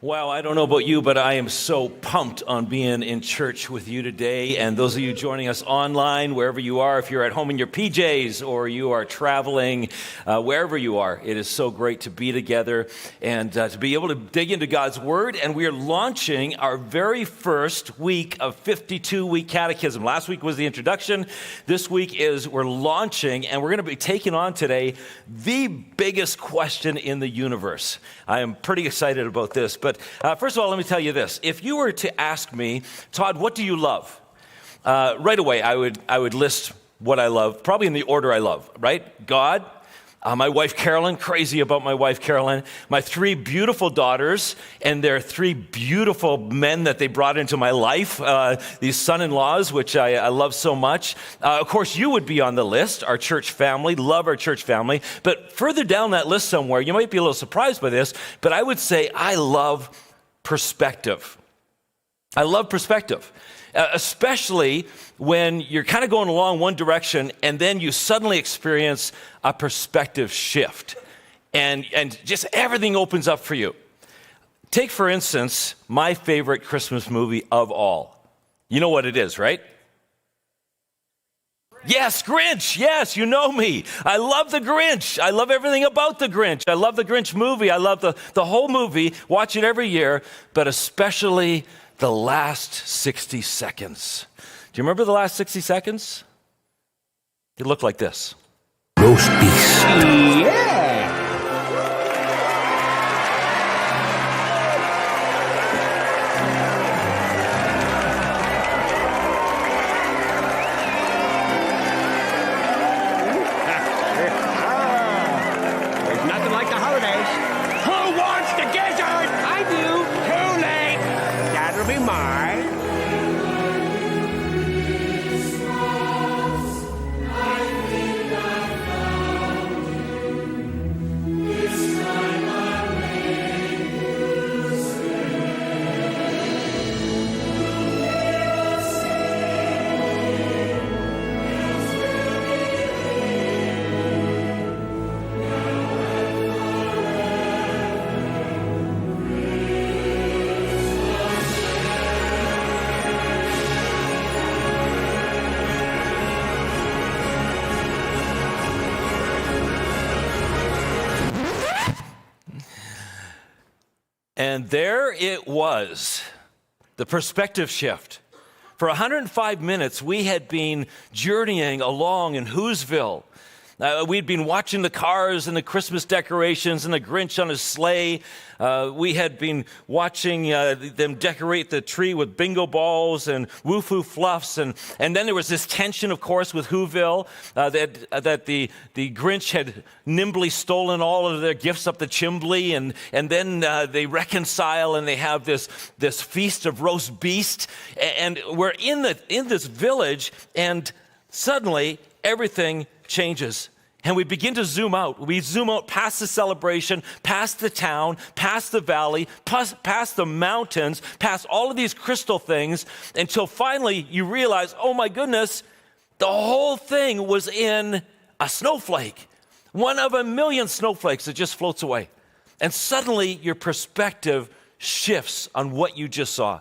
Wow, I don't know about you, but I am so pumped on being in church with you today. And those of you joining us online, wherever you are, if you're at home in your PJs or you are traveling, wherever you are, it is so great to be together and to be able to dig into God's Word. And we are launching our very first week of 52-week Catechism. Last week was the introduction. This week we're launching, and we're going to be taking on today the biggest question in the universe. I am pretty excited about this, but first of all, let me tell you this. If you were to ask me, Todd, what do you love? Right away, I would list what I love, probably in the order I love, right? God, my wife Carolyn, crazy about my wife Carolyn, my three beautiful daughters, and their three beautiful men that they brought into my life, these son-in-laws, which I love so much. Of course, you would be on the list, our church family, love our church family. But further down that list somewhere, you might be a little surprised by this, but I would say I love perspective. I love perspective. Especially when you're kind of going along one direction and then you suddenly experience a perspective shift and just everything opens up for you. Take, for instance, my favorite Christmas movie of all. You know what it is, right? Yes, Grinch. Yes, you know me. I love the Grinch. I love everything about the Grinch. I love the Grinch movie. I love the whole movie. Watch it every year, but especially the last 60 seconds. Do you remember the last 60 seconds? It looked like this. Roast beast. Yeah. There's nothing like the holidays. Who wants the gizzard? I do. Too late. That'll be mine. And there it was, the perspective shift. For 105 minutes, we had been journeying along in Whoville. We'd been watching the cars and the Christmas decorations and the Grinch on his sleigh. We had been watching them decorate the tree with bingo balls and woo-foo fluffs. And then there was this tension, of course, with Whoville, that the Grinch had nimbly stolen all of their gifts up the chimbley. And then they reconcile and they have this feast of roast beast. And we're in this village, and suddenly everything changes. And we begin to zoom out. We zoom out past the celebration, past the town, past the valley, past the mountains, past all of these crystal things, until finally you realize, oh my goodness, the whole thing was in a snowflake. One of a million snowflakes that just floats away. And suddenly your perspective shifts on what you just saw.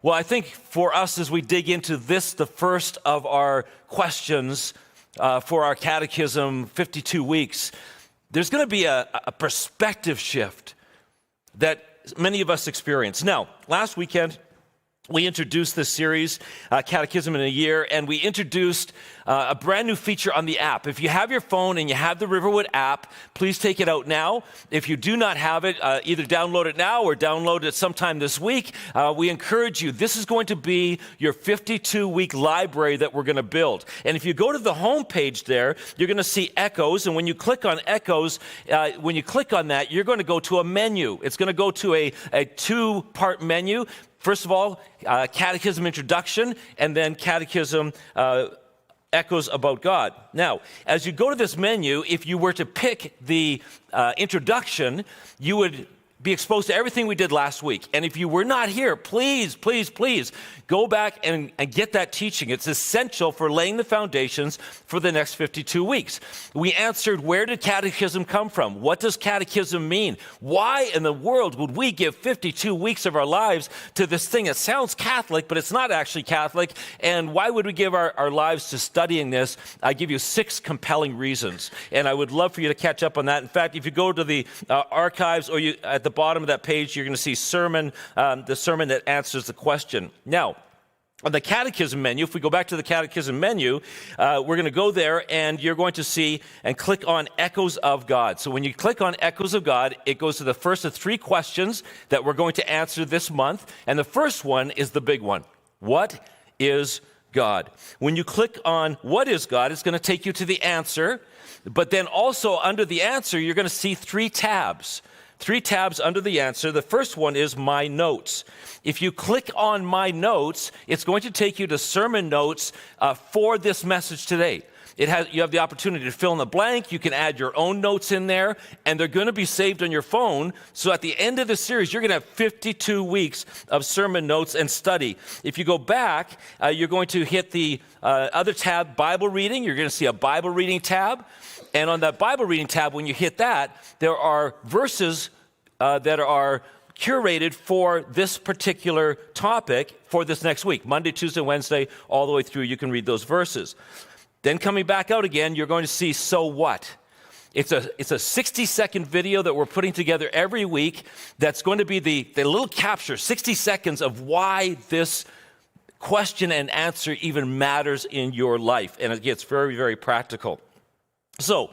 Well, I think for us as we dig into this, the first of our questions for our catechism, 52 weeks, there's going to be a perspective shift that many of us experience. Now, last weekend, we introduced this series, Catechism in a Year, and we introduced a brand new feature on the app. If you have your phone and you have the Riverwood app, please take it out now. If you do not have it, either download it now or download it sometime this week. We encourage you. This is going to be your 52-week library that we're going to build. And if you go to the home page there, you're going to see Echoes. And when you click on Echoes, when you click on that, you're going to go to a menu. It's going to go to a two-part menu. First of all, Catechism Introduction, and then Catechism Echoes About God. Now, as you go to this menu, if you were to pick the introduction, you would be exposed to everything we did last week. And if you were not here, please, please, please go back and get that teaching. It's essential for laying the foundations for the next 52 weeks. We answered, where did catechism come from? What does catechism mean? Why in the world would we give 52 weeks of our lives to this thing? It sounds Catholic, but it's not actually Catholic. And why would we give our lives to studying this? I give you 6 compelling reasons. And I would love for you to catch up on that. In fact, if you go to the archives, or at the bottom of that page, you're going to see the sermon that answers the question. Now, on the catechism menu, if we go back to the catechism menu, we're going to go there, and you're going to see and click on Echoes of God. So when you click on Echoes of God, it goes to the first of 3 questions that we're going to answer this month. And the first one is the big one. What is God? When you click on what is God, it's going to take you to the answer. But then also under the answer, you're going to see 3 tabs. 3 tabs under the answer. The first one is My Notes. If you click on My Notes, it's going to take you to sermon notes for this message today. You have the opportunity to fill in the blank. You can add your own notes in there, and they're going to be saved on your phone. So at the end of the series, you're going to have 52 weeks of sermon notes and study. If you go back, you're going to hit the other tab, Bible Reading. You're going to see a Bible Reading tab. And on that Bible Reading tab, when you hit that, there are verses that are curated for this particular topic for this next week. Monday, Tuesday, Wednesday, all the way through. You can read those verses. Then coming back out again, you're going to see So What? It's a 60-second video that we're putting together every week that's going to be the little capture, 60 seconds of why this question and answer even matters in your life. And it gets very, very practical. So,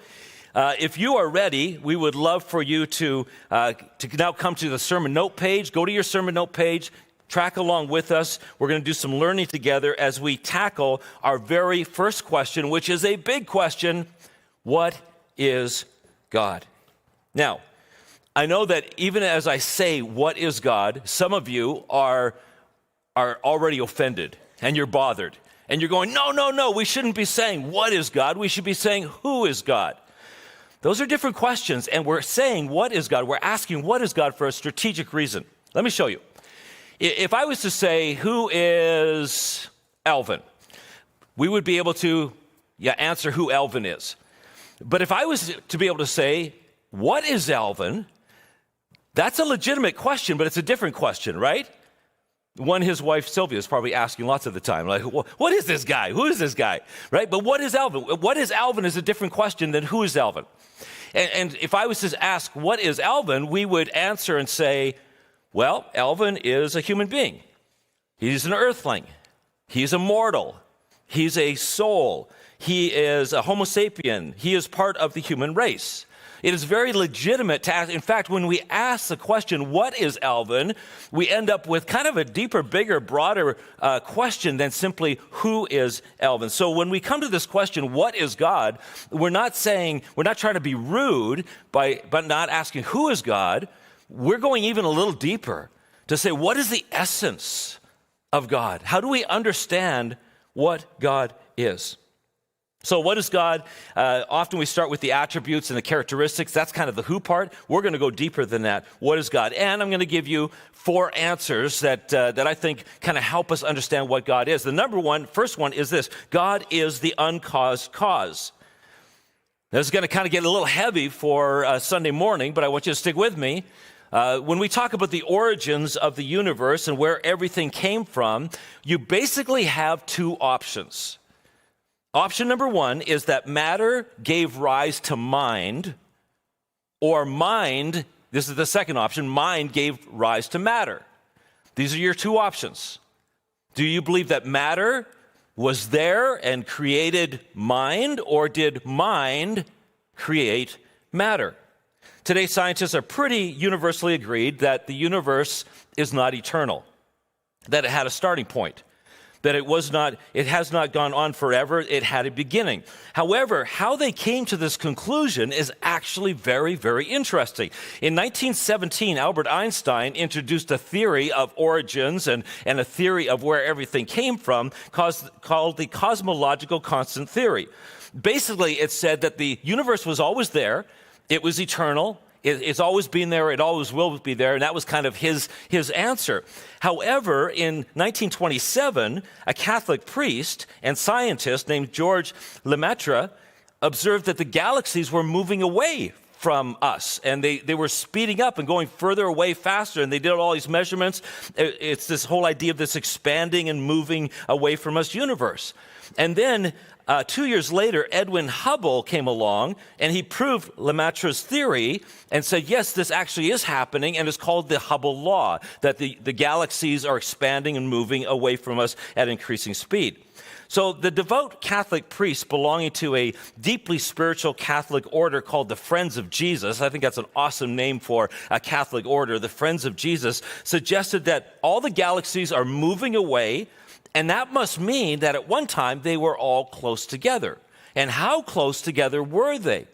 if you are ready, we would love for you to now come to the sermon note page. Go to your sermon note page. Track along with us. We're going to do some learning together as we tackle our very first question, which is a big question. What is God? Now, I know that even as I say, what is God, some of you are already offended and you're bothered. And you're going, no, we shouldn't be saying, what is God? We should be saying, who is God? Those are different questions. And we're saying, what is God? We're asking, what is God, for a strategic reason. Let me show you. If I was to say, who is Alvin? We would be able to answer who Alvin is. But if I was to be able to say, what is Alvin? That's a legitimate question, but it's a different question, right? One his wife Sylvia is probably asking lots of the time, like, what is this guy? Who is this guy? Right? But what is Alvin? What is Alvin is a different question than who is Alvin. And if I was to ask, what is Alvin? We would answer and say, well, Alvin is a human being. He's an earthling. He's a mortal. He's a soul. He is a Homo sapien. He is part of the human race. It is very legitimate to ask. In fact, when we ask the question, what is Alvin, we end up with kind of a deeper, bigger, broader question than simply, who is Alvin? So when we come to this question, what is God, we're not trying to be rude but not asking, who is God? We're going even a little deeper to say, what is the essence of God? How do we understand what God is? So what is God? Often we start with the attributes and the characteristics. That's kind of the who part. We're going to go deeper than that. What is God? And I'm going to give you 4 answers that I think kind of help us understand what God is. The first one is this: God is the uncaused cause. This is going to kind of get a little heavy for Sunday morning, but I want you to stick with me. When we talk about the origins of the universe and where everything came from, you basically have 2 options. Option number 1 is that matter gave rise to mind, or mind, this is the second option, mind gave rise to matter. These are your 2 options. Do you believe that matter was there and created mind, or did mind create matter? Today, scientists are pretty universally agreed that the universe is not eternal, that it had a starting point, that it has not gone on forever, it had a beginning. However, how they came to this conclusion is actually very, very interesting. In 1917, Albert Einstein introduced a theory of origins and a theory of where everything came from called the cosmological constant theory. Basically, it said that the universe was always there, it was eternal, It's always been there. It always will be there. And that was kind of his answer. However, in 1927, a Catholic priest and scientist named George Lemaitre observed that the galaxies were moving away from us, and they were speeding up and going further away faster, and they did all these measurements. It's this whole idea of this expanding and moving away from us universe. And then 2 years later, Edwin Hubble came along, and he proved Lemaitre's theory and said, yes, this actually is happening, and it's called the Hubble law, that the galaxies are expanding and moving away from us at increasing speed. So the devout Catholic priest belonging to a deeply spiritual Catholic order called the Friends of Jesus, I think that's an awesome name for a Catholic order, the Friends of Jesus, suggested that all the galaxies are moving away, and that must mean that at one time they were all close together. And how close together were they?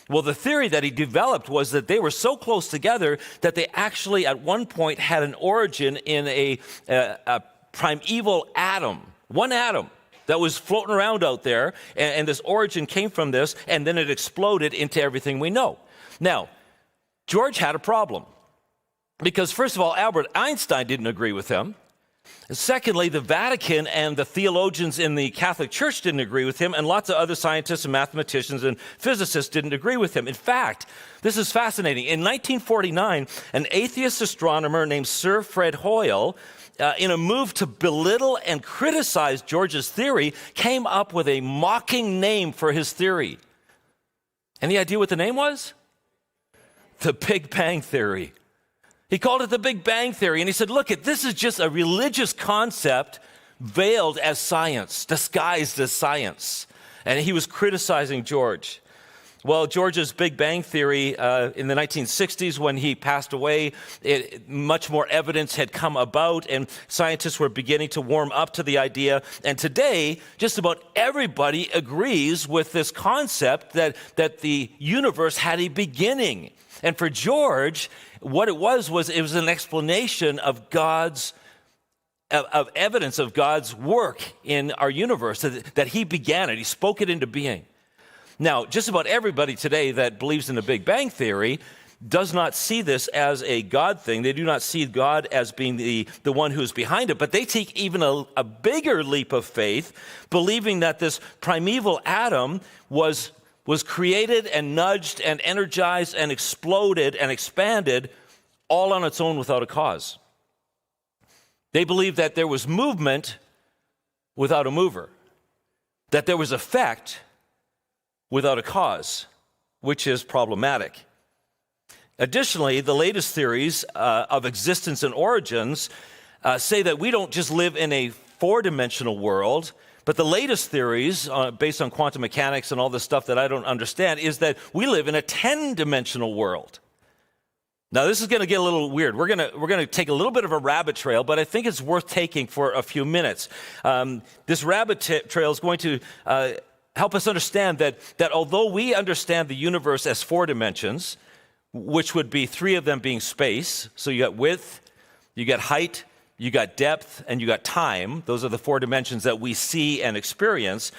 Well, the theory that he developed was that they were so close together that they actually at one point had an origin in a primeval atom, one atom that was floating around out there, and this origin came from this, and then it exploded into everything we know. Now, George had a problem, because first of all, Albert Einstein didn't agree with him. Secondly, the Vatican and the theologians in the Catholic Church didn't agree with him, and lots of other scientists and mathematicians and physicists didn't agree with him. In fact, this is fascinating. In 1949, an atheist astronomer named Sir Fred Hoyle, in a move to belittle and criticize George's theory, came up with a mocking name for his theory. Any idea what the name was? The Big Bang Theory. He called it the Big Bang Theory, and he said, look, this is just a religious concept veiled as science, disguised as science. And he was criticizing George. Well, George's Big Bang Theory, in the 1960s, when he passed away, much more evidence had come about, and scientists were beginning to warm up to the idea. And today, just about everybody agrees with this concept that the universe had a beginning. And for George, what it was an explanation of of evidence of God's work in our universe, that he began it. He spoke it into being. Now, just about everybody today that believes in the Big Bang Theory does not see this as a God thing. They do not see God as being the one who's behind it, but they take even a bigger leap of faith, believing that this primeval atom was created and nudged and energized and exploded and expanded all on its own without a cause. They believe that there was movement without a mover, that there was effect without a cause, which is problematic. Additionally, the latest theories of existence and origins say that we don't just live in a four-dimensional world, but the latest theories, based on quantum mechanics and all this stuff that I don't understand, is that we live in a 10-dimensional world. Now, this is going to get a little weird. We're going to take a little bit of a rabbit trail, but I think it's worth taking for a few minutes. This rabbit trail is going to help us understand that although we understand the universe as four dimensions, which would be three of them being space, so you got width, you got height, you got depth, and you got time. Those are the four dimensions that we see and experience.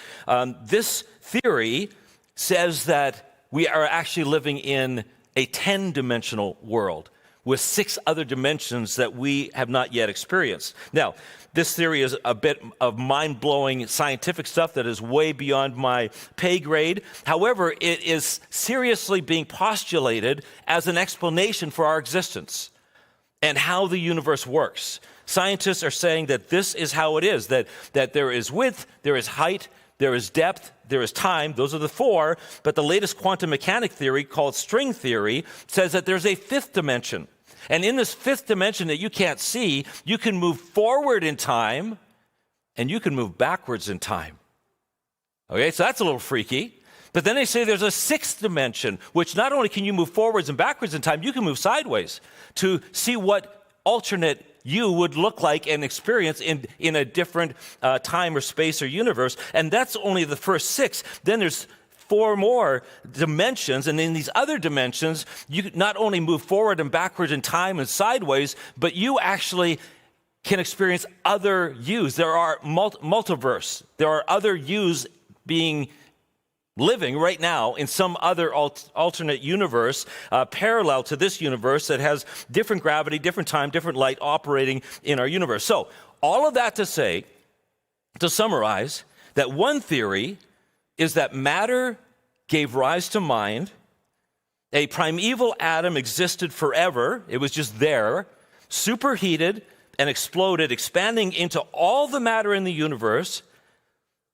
This theory says that we are actually living in a 10-dimensional world with 6 other dimensions that we have not yet experienced. Now, this theory is a bit of mind-blowing scientific stuff that is way beyond my pay grade. However, it is seriously being postulated as an explanation for our existence and how the universe works. Scientists are saying that this is how it is, that there is width, there is height, there is depth, there is time. Those are the 4. But the latest quantum mechanic theory, called string theory, says that there's a 5th dimension. And in this 5th dimension that you can't see, you can move forward in time and you can move backwards in time. Okay, so that's a little freaky. But then they say there's a 6th dimension, which not only can you move forwards and backwards in time, you can move sideways to see what alternate you would look like and experience in a different time or space or universe. And that's only the first 6. Then there's 4 more dimensions, and in these other dimensions, you not only move forward and backwards in time and sideways, but you actually can experience other yous. There are multiverse. There are other yous being living right now in some other alternate universe, parallel to this universe that has different gravity, different time, different light operating in our universe. So all of that to say, to summarize, that one theory is that matter gave rise to mind. A primeval atom existed forever. It was just there, superheated and exploded, expanding into all the matter in the universe.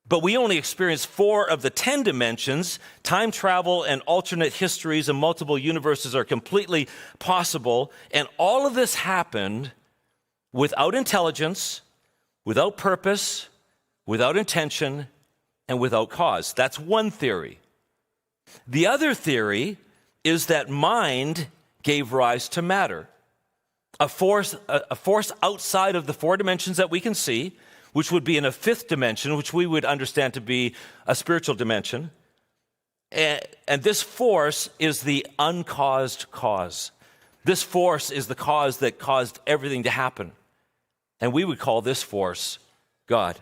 But we only experience 4 of the 10 dimensions. Time travel and alternate histories and multiple universes are completely possible. And all of this happened without intelligence, without purpose, without intention, and without cause. That's one theory. The other theory is that mind gave rise to matter, a force outside of the 4 dimensions that we can see, which would be in a 5th dimension, which we would understand to be a spiritual dimension. And this force is the uncaused cause. This force is the cause that caused everything to happen. And we would call this force God.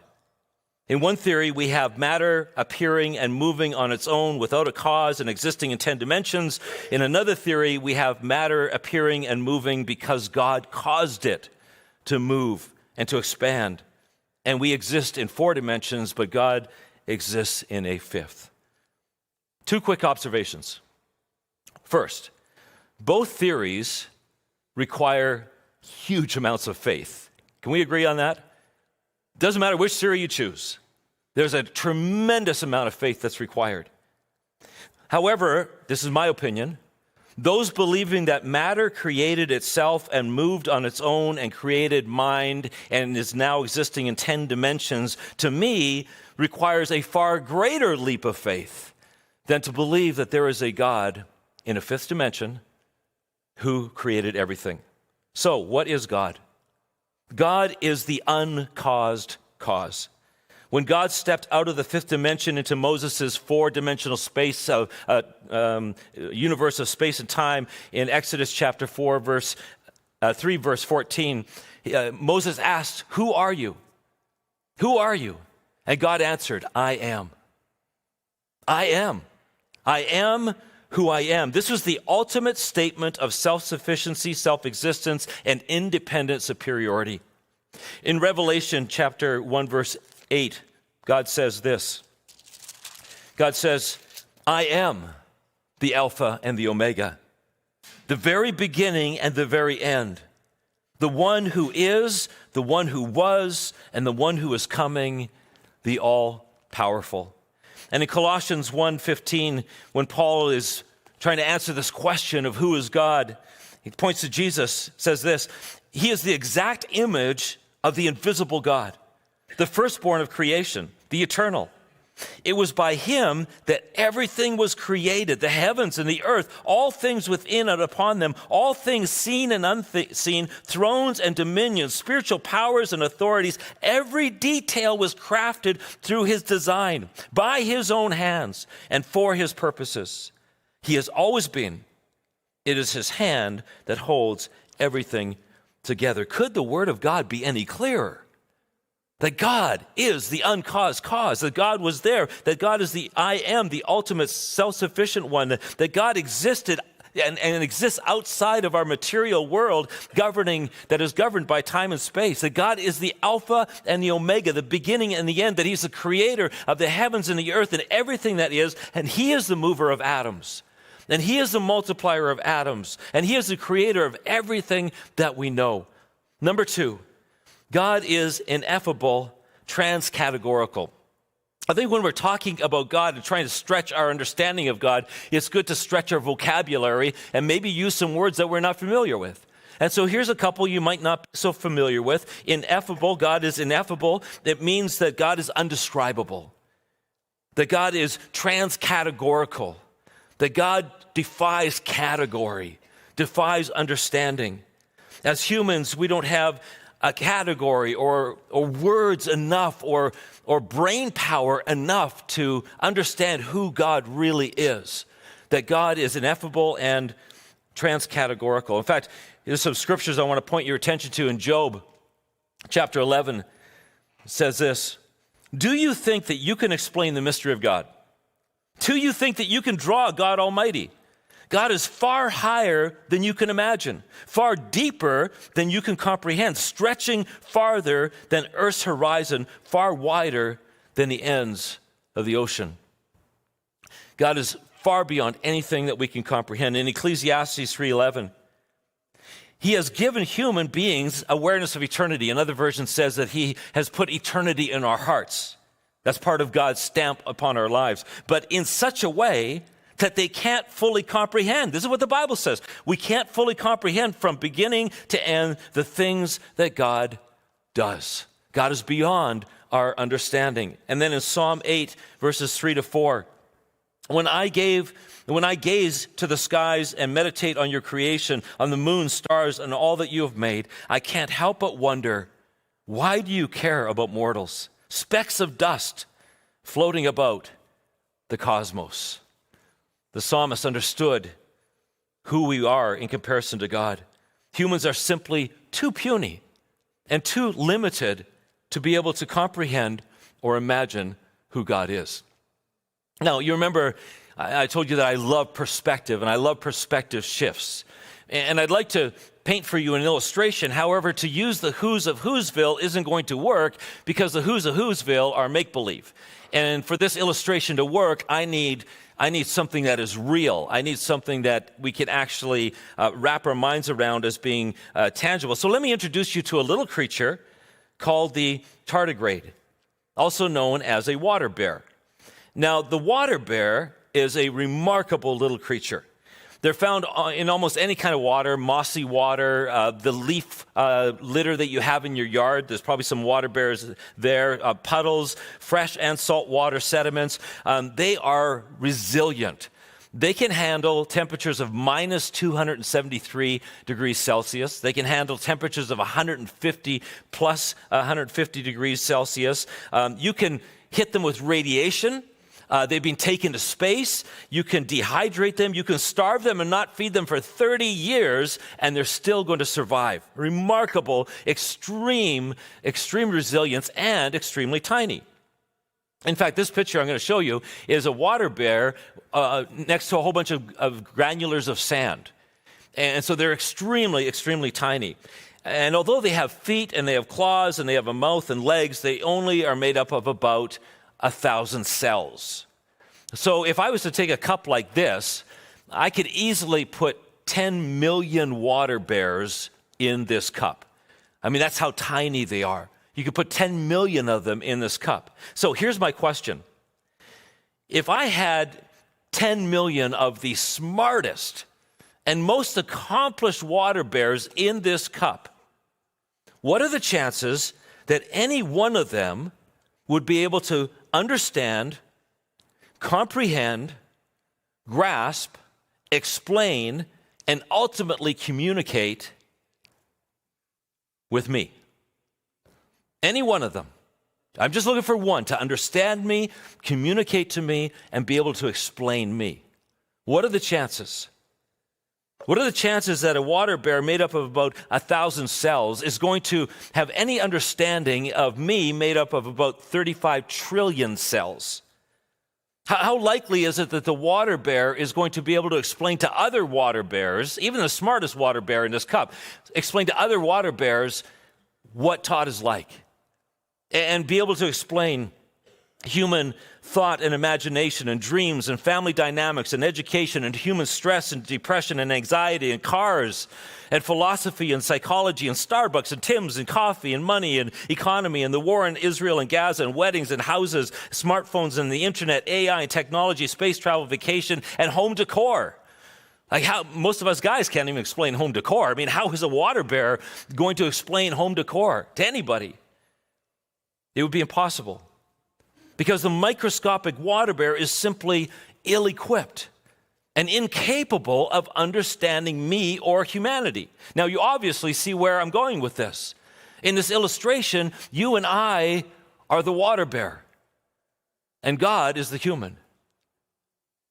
In one theory, we have matter appearing and moving on its own without a cause and existing in 10 dimensions. In another theory, we have matter appearing and moving because God caused it to move and to expand. And we exist in 4 dimensions, but God exists in a 5th. 2 quick observations. First, both theories require huge amounts of faith. Can we agree on that? Doesn't matter which theory you choose. There's a tremendous amount of faith that's required. However, this is my opinion, those believing that matter created itself and moved on its own and created mind and is now existing in 10 dimensions, to me, requires a far greater leap of faith than to believe that there is a God in a 5th dimension who created everything. So, what is God? God is the uncaused cause. When God stepped out of the 5th dimension into Moses' 4-dimensional space, universe of space and time in Exodus chapter 3, verse 14, Moses asked, "Who are you? Who are you?" And God answered, "I am. I am. I am who I am." This was the ultimate statement of self-sufficiency, self-existence, and independent superiority. In Revelation chapter 1, verse 8, God says this. God says, "I am the Alpha and the Omega, the very beginning and the very end, the one who is, the one who was, and the one who is coming, the all-powerful." And in Colossians 1:15, when Paul is trying to answer this question of who is God, he points to Jesus, says this, "He is the exact image of the invisible God, the firstborn of creation, the eternal. It was by him that everything was created, the heavens and the earth, all things within and upon them, all things seen and unseen, thrones and dominions, spiritual powers and authorities. Every detail was crafted through his design, by his own hands, and for his purposes. He has always been. It is his hand that holds everything together." Could the word of God be any clearer? That God is the uncaused cause, that God was there, that God is the I am, the ultimate self-sufficient one, that God existed and exists outside of our material world, that is governed by time and space, that God is the Alpha and the Omega, the beginning and the end, that he's the creator of the heavens and the earth and everything that is, and he is the mover of atoms, and he is the multiplier of atoms, and he is the creator of everything that we know. Number 2, God is ineffable, transcategorical. I think when we're talking about God and trying to stretch our understanding of God, it's good to stretch our vocabulary and maybe use some words that we're not familiar with. And so here's a couple you might not be so familiar with. Ineffable, God is ineffable. It means that God is undescribable, that God is transcategorical, that God defies category, defies understanding. As humans, we don't have a category or words enough or brain power enough to understand who God really is, that God is ineffable and transcategorical. In fact, there's some scriptures I want to point your attention to in Job chapter 11. It says this, "Do you think that you can explain the mystery of God? Do you think that you can draw God Almighty? God is far higher than you can imagine, far deeper than you can comprehend, stretching farther than Earth's horizon, far wider than the ends of the ocean. God is far beyond anything that we can comprehend. In Ecclesiastes 3:11, he has given human beings awareness of eternity. Another version says that he has put eternity in our hearts. That's part of God's stamp upon our lives, but in such a way that they can't fully comprehend. This is what the Bible says. We can't fully comprehend from beginning to end the things that God does. God is beyond our understanding. And then in Psalm 8, verses 3-4, when I gaze to the skies and meditate on your creation, on the moon, stars, and all that you have made, I can't help but wonder, why do you care about mortals? Specks of dust floating about the cosmos. The psalmist understood who we are in comparison to God. Humans are simply too puny and too limited to be able to comprehend or imagine who God is. Now, you remember I told you that I love perspective, and I love perspective shifts. And I'd like to paint for you an illustration. However, to use the who's of Whoville isn't going to work because the who's of Whoville are make-believe. And for this illustration to work, I need something that is real. I need something that we can actually wrap our minds around as being tangible. So let me introduce you to a little creature called the tardigrade, also known as a water bear. Now, the water bear is a remarkable little creature. They're found in almost any kind of water, mossy water, the leaf litter that you have in your yard. There's probably some water bears there, puddles, fresh and salt water sediments. They are resilient. They can handle temperatures of minus 273 degrees Celsius. They can handle temperatures of 150 plus 150 degrees Celsius. You can hit them with radiation. They've been taken to space. You can dehydrate them. You can starve them and not feed them for 30 years, and they're still going to survive. Remarkable, extreme resilience, and extremely tiny. In fact, this picture I'm going to show you is a water bear next to a whole bunch of granulars of sand. And so they're extremely tiny. And although they have feet and they have claws and they have a mouth and legs, they only are made up of about 1,000 cells. So if I was to take a cup like this, I could easily put 10 million water bears in this cup. I mean, that's how tiny they are. You could put 10 million of them in this cup. So here's my question. If I had 10 million of the smartest and most accomplished water bears in this cup, what are the chances that any one of them would be able to understand, comprehend, grasp, explain, and ultimately communicate with me? Any one of them. I'm just looking for one to understand me, communicate to me, and be able to explain me. What are the chances? What are the chances that a water bear made up of about 1,000 cells is going to have any understanding of me made up of about 35 trillion cells? How likely is it that the water bear is going to be able to explain to other water bears, even the smartest water bear in this cup, explain to other water bears what Todd is like, and be able to explain human thought and imagination and dreams and family dynamics and education and human stress and depression and anxiety and cars and philosophy and psychology and Starbucks and Tim's and coffee and money and economy and the war in Israel and Gaza and weddings and houses, smartphones and the internet, AI and technology, space travel, vacation, and home decor. Like how most of us guys can't even explain home decor. I mean, how is a water bear going to explain home decor to anybody? It would be impossible. Because the microscopic water bear is simply ill-equipped and incapable of understanding me or humanity. Now, you obviously see where I'm going with this. In this illustration, you and I are the water bear, and God is the human.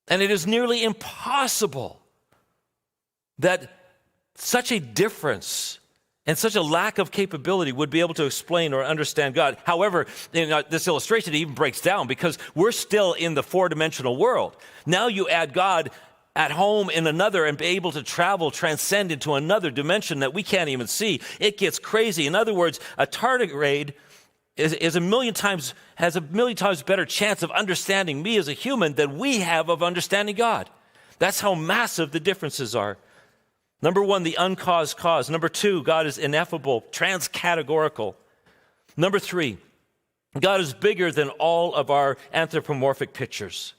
And it is nearly impossible that such a difference and such a lack of capability would be able to explain or understand God. However, this illustration even breaks down because we're still in the four-dimensional world. Now you add God at home in another and be able to transcend into another dimension that we can't even see. It gets crazy. In other words, a tardigrade has a million times better chance of understanding me as a human than we have of understanding God. That's how massive the differences are. Number one, the uncaused cause. Number two, God is ineffable, transcategorical. Number three, God is bigger than all of our anthropomorphic pictures.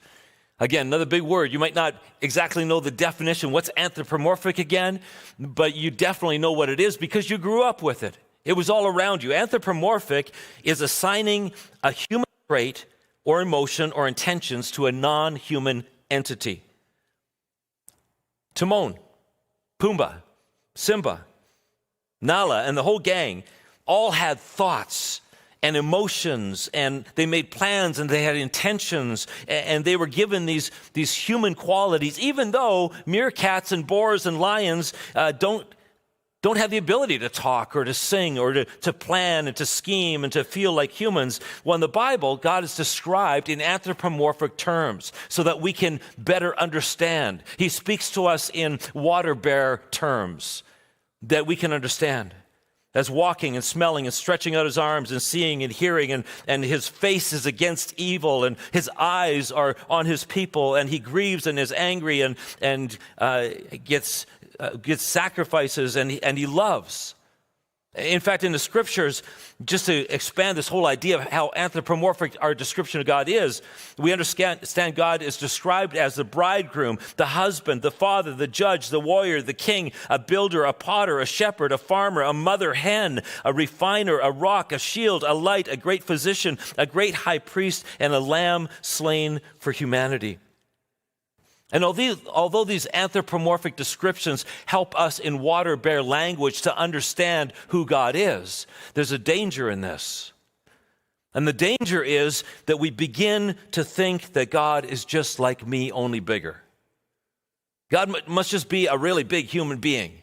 Again, another big word. You might not exactly know the definition. What's anthropomorphic again? But you definitely know what it is because you grew up with it. It was all around you. Anthropomorphic is assigning a human trait or emotion or intentions to a non-human entity. Timon, Pumbaa, Simba, Nala, and the whole gang all had thoughts and emotions, and they made plans, and they had intentions, and they were given these human qualities, even though meerkats and boars and lions don't have the ability to talk or to sing or to plan and to scheme and to feel like humans. Well, in the Bible, God is described in anthropomorphic terms so that we can better understand. He speaks to us in water bear terms that we can understand. As walking and smelling and stretching out his arms and seeing and hearing, and his face is against evil, and his eyes are on his people, and he grieves and is angry and gets sacrifices, and he loves. In fact, in the scriptures, just to expand this whole idea of how anthropomorphic our description of God is, we understand God is described as the bridegroom, the husband, the father, the judge, the warrior, the king, a builder, a potter, a shepherd, a farmer, a mother hen, a refiner, a rock, a shield, a light, a great physician, a great high priest, and a lamb slain for humanity. And although these anthropomorphic descriptions help us in water bear language to understand who God is, there's a danger in this. And the danger is that we begin to think that God is just like me, only bigger. God must just be a really big human being.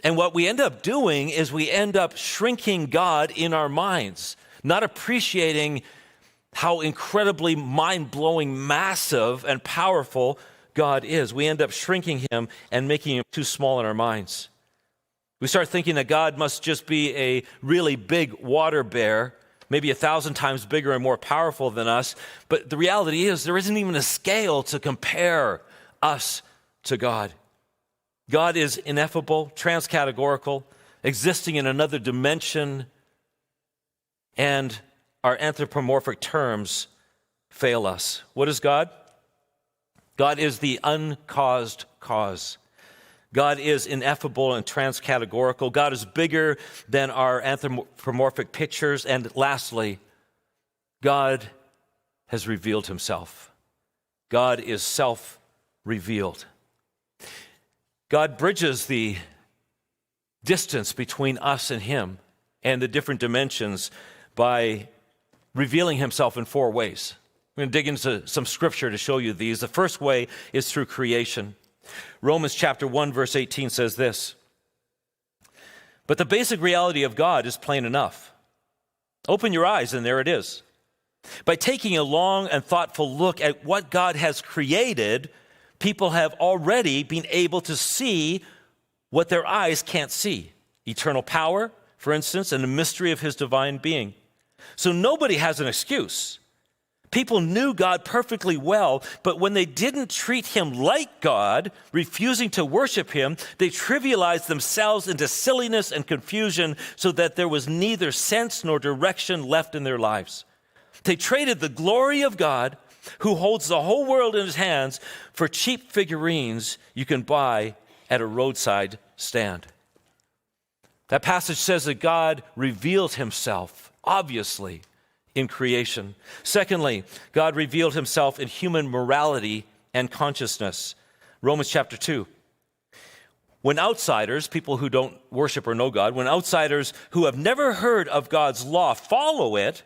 And what we end up doing is we end up shrinking God in our minds, not appreciating how incredibly mind-blowing, massive, and powerful God is. We end up shrinking him and making him too small in our minds. We start thinking that God must just be a really big water bear, maybe 1,000 times bigger and more powerful than us. But the reality is there isn't even a scale to compare us to God. God is ineffable, transcategorical, existing in another dimension, and our anthropomorphic terms fail us. What is God? God is the uncaused cause. God is ineffable and transcategorical. God is bigger than our anthropomorphic pictures. And lastly, God has revealed himself. God is self-revealed. God bridges the distance between us and him and the different dimensions by revealing himself in four ways. I'm going to dig into some scripture to show you these. The first way is through creation. Romans chapter 1, verse 18 says this: "But the basic reality of God is plain enough. Open your eyes, and there it is. By taking a long and thoughtful look at what God has created, people have already been able to see what their eyes can't see. Eternal power, for instance, and the mystery of his divine being. So nobody has an excuse. People knew God perfectly well, but when they didn't treat him like God, refusing to worship him, they trivialized themselves into silliness and confusion so that there was neither sense nor direction left in their lives. They traded the glory of God, who holds the whole world in his hands, for cheap figurines you can buy at a roadside stand." That passage says that God revealed himself, obviously, in creation. Secondly, God revealed himself in human morality and consciousness. Romans chapter 2. When outsiders, people who don't worship or know God, when outsiders who have never heard of God's law follow it,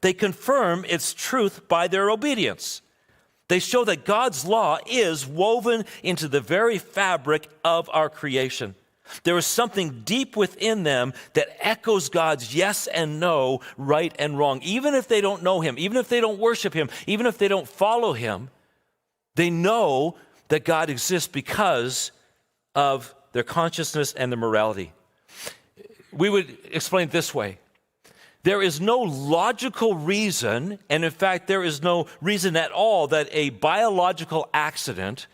they confirm its truth by their obedience. They show that God's law is woven into the very fabric of our creation. There is something deep within them that echoes God's yes and no, right and wrong. Even if they don't know him, even if they don't worship him, even if they don't follow him, they know that God exists because of their consciousness and their morality. We would explain it this way. There is no logical reason, and in fact, there is no reason at all that a biological accident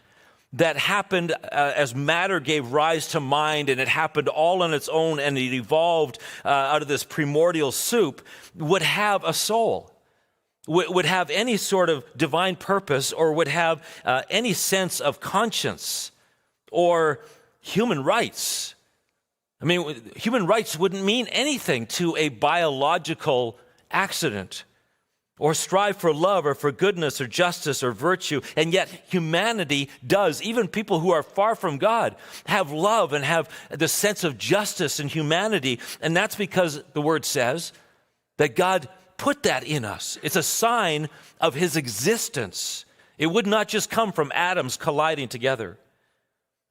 that happened as matter gave rise to mind, and it happened all on its own, and it evolved out of this primordial soup, would have a soul, would have any sort of divine purpose, or would have any sense of conscience or human rights. I mean, human rights wouldn't mean anything to a biological accident, or strive for love or for goodness or justice or virtue. And yet humanity does. Even people who are far from God have love and have the sense of justice and humanity. And that's because the word says that God put that in us. It's a sign of his existence. It would not just come from atoms colliding together.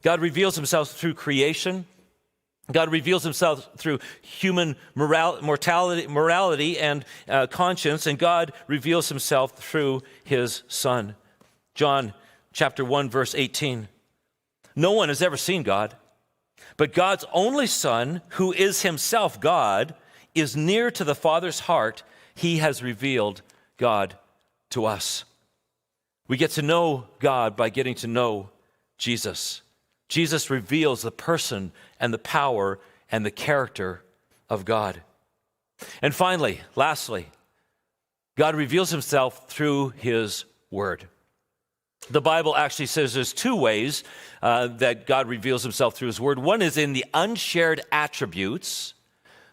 God reveals himself through creation. God reveals himself through human morality and conscience, and God reveals himself through his Son. John chapter 1, verse 18. No one has ever seen God, but God's only Son, who is himself God, is near to the Father's heart. He has revealed God to us. We get to know God by getting to know Jesus. Jesus reveals the person and the power and the character of God. And finally, lastly, God reveals himself through his word. The Bible actually says there's two ways that God reveals himself through his word. One is in the unshared attributes,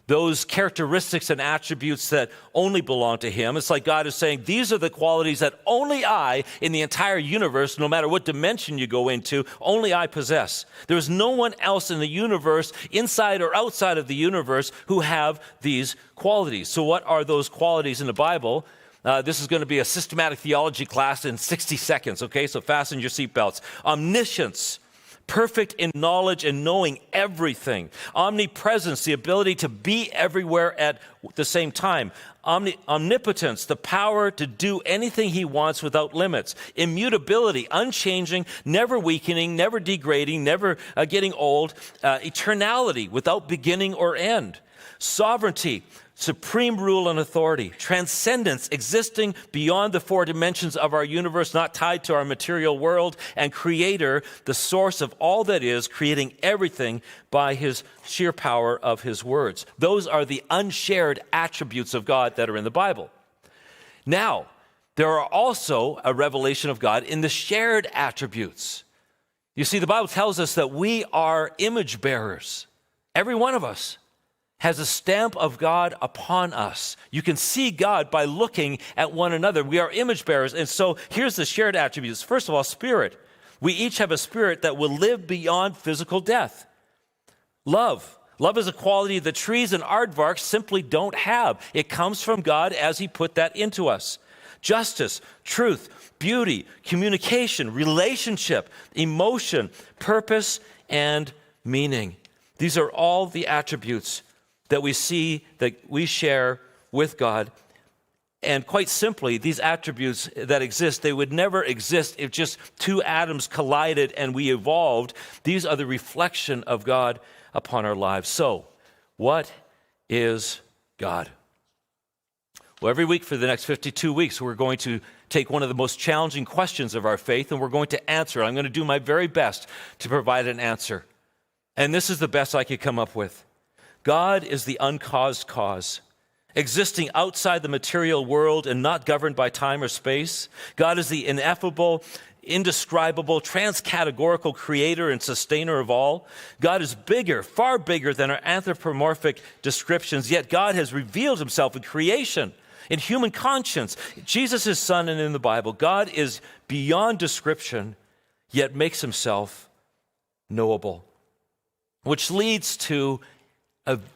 those characteristics and attributes that only belong to him. It's like God is saying, these are the qualities that only I in the entire universe, no matter what dimension you go into, only I possess. There's no one else in the universe, inside or outside of the universe, who have these qualities. So what are those qualities in the Bible? This is going to be a systematic theology class in 60 seconds, okay? So fasten your seatbelts. Omniscience. Perfect in knowledge and knowing everything. Omnipresence, the ability to be everywhere at the same time. Omnipotence, the power to do anything he wants without limits. Immutability, unchanging, never weakening, never degrading, never getting old. Eternality, without beginning or end. Sovereignty, supreme rule and authority. Transcendence, existing beyond the four dimensions of our universe, not tied to our material world. And creator, the source of all that is, creating everything by his sheer power of his words. Those are the unshared attributes of God that are in the Bible. Now, there are also a revelation of God in the shared attributes. You see, the Bible tells us that we are image bearers. Every one of us has a stamp of God upon us. You can see God by looking at one another. We are image bearers. And so here's the shared attributes. First of all, spirit. We each have a spirit that will live beyond physical death. Love. Love is a quality that trees and aardvarks simply don't have. It comes from God as he put that into us. Justice, truth, beauty, communication, relationship, emotion, purpose, and meaning. These are all the attributes that we see that we share with God. And quite simply, these attributes that exist, they would never exist if just two atoms collided and we evolved. These are the reflection of God upon our lives. So, what is God? Well, every week for the next 52 weeks, we're going to take one of the most challenging questions of our faith, and we're going to answer. I'm going to do my very best to provide an answer. And this is the best I could come up with. God is the uncaused cause, existing outside the material world and not governed by time or space. God is the ineffable, indescribable, transcategorical creator and sustainer of all. God is bigger, far bigger than our anthropomorphic descriptions, yet God has revealed himself in creation, in human conscience. Jesus is Son, and in the Bible, God is beyond description, yet makes himself knowable. Which leads to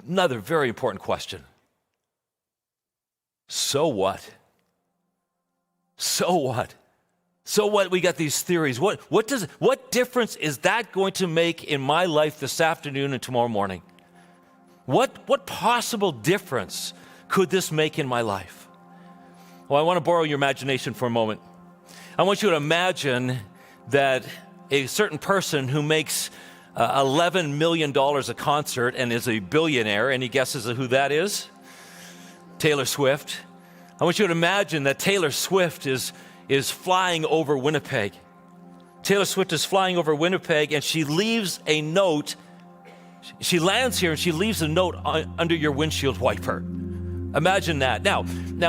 another very important question. So what? So what? So what? We got these theories. What difference is that going to make in my life this afternoon and tomorrow morning? What possible difference could this make in my life? Well, I want to borrow your imagination for a moment. I want you to imagine that a certain person who makes $11 million a concert and is a billionaire. Any guesses of who that is? Taylor Swift. I want you to imagine that Taylor Swift is flying over Winnipeg. Taylor Swift is flying over Winnipeg, and she leaves a note. She lands here and she leaves a note under your windshield wiper. Imagine that. Now,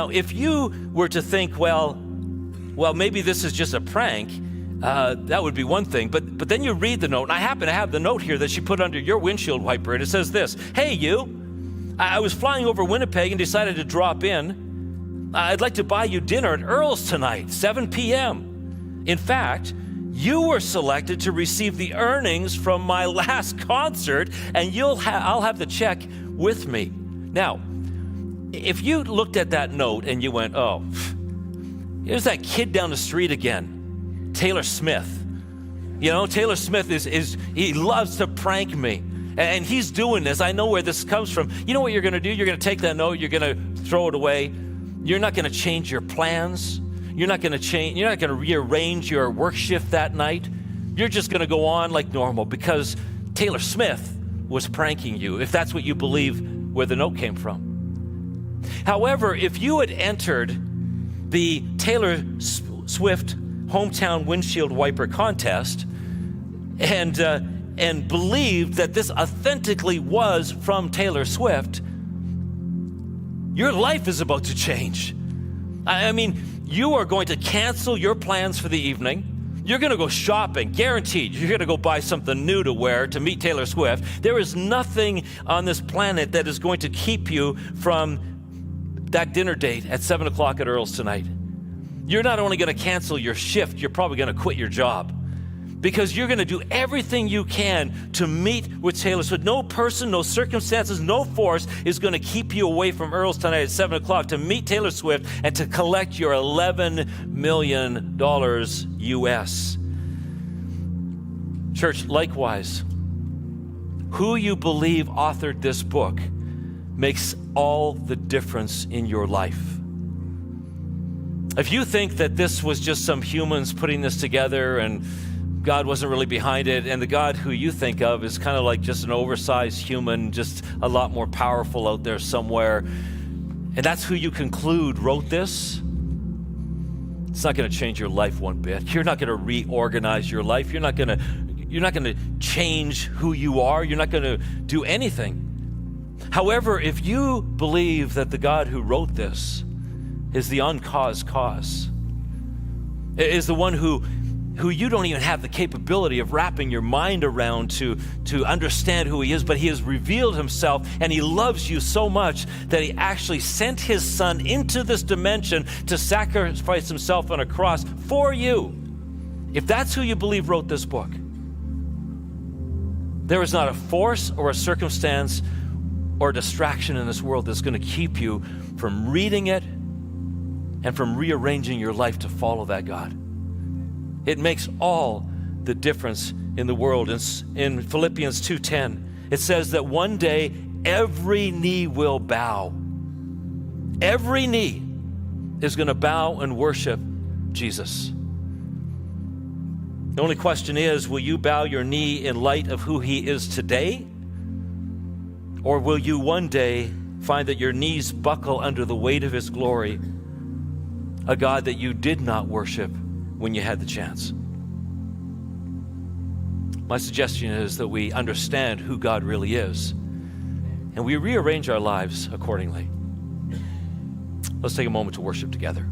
if you were to think, well, maybe this is just a prank, that would be one thing. But then you read the note, and I happen to have the note here that she put under your windshield wiper, and it says this: "Hey, you, I was flying over Winnipeg and decided to drop in. I'd like to buy you dinner at Earl's tonight, 7 p.m. In fact, you were selected to receive the earnings from my last concert, and I'll have the check with me." Now, if you looked at that note and you went, "Oh, here's that kid down the street again, Taylor Smith. You know, Taylor Smith he loves to prank me. And he's doing this. I know where this comes from." You know what you're going to do? You're going to take that note, you're going to throw it away. You're not going to change your plans. You're not going to rearrange your work shift that night. You're just going to go on like normal because Taylor Smith was pranking you, if that's what you believe where the note came from. However, if you had entered the Taylor Swift hometown windshield wiper contest and believed that this authentically was from Taylor Swift, your life is about to change. I mean, you are going to cancel your plans for the evening. You're going to go shopping, guaranteed. You're going to go buy something new to wear to meet Taylor Swift. There is nothing on this planet that is going to keep you from that dinner date at 7 o'clock at Earl's tonight. You're not only going to cancel your shift, you're probably going to quit your job because you're going to do everything you can to meet with Taylor Swift. No person, no circumstances, no force is going to keep you away from Earl's tonight at 7 o'clock to meet Taylor Swift and to collect your $11 million US. Church, likewise, who you believe authored this book makes all the difference in your life. If you think that this was just some humans putting this together and God wasn't really behind it, and the God who you think of is kind of like just an oversized human, just a lot more powerful out there somewhere, and that's who you conclude wrote this, it's not going to change your life one bit. You're not going to reorganize your life. You're not going to change who you are. You're not going to do anything. However, if you believe that the God who wrote this is the uncaused cause, is the one who you don't even have the capability of wrapping your mind around to understand who he is, but he has revealed himself, and he loves you so much that he actually sent his son into this dimension to sacrifice himself on a cross for you. If that's who you believe wrote this book, there is not a force or a circumstance or a distraction in this world that's going to keep you from reading it and from rearranging your life to follow that God. It makes all the difference in the world. In Philippians 2:10, it says that one day every knee will bow. Every knee is going to bow and worship Jesus. The only question is, will you bow your knee in light of who he is today? Or will you one day find that your knees buckle under the weight of his glory, a God that you did not worship when you had the chance? My suggestion is that we understand who God really is, and we rearrange our lives accordingly. Let's take a moment to worship together.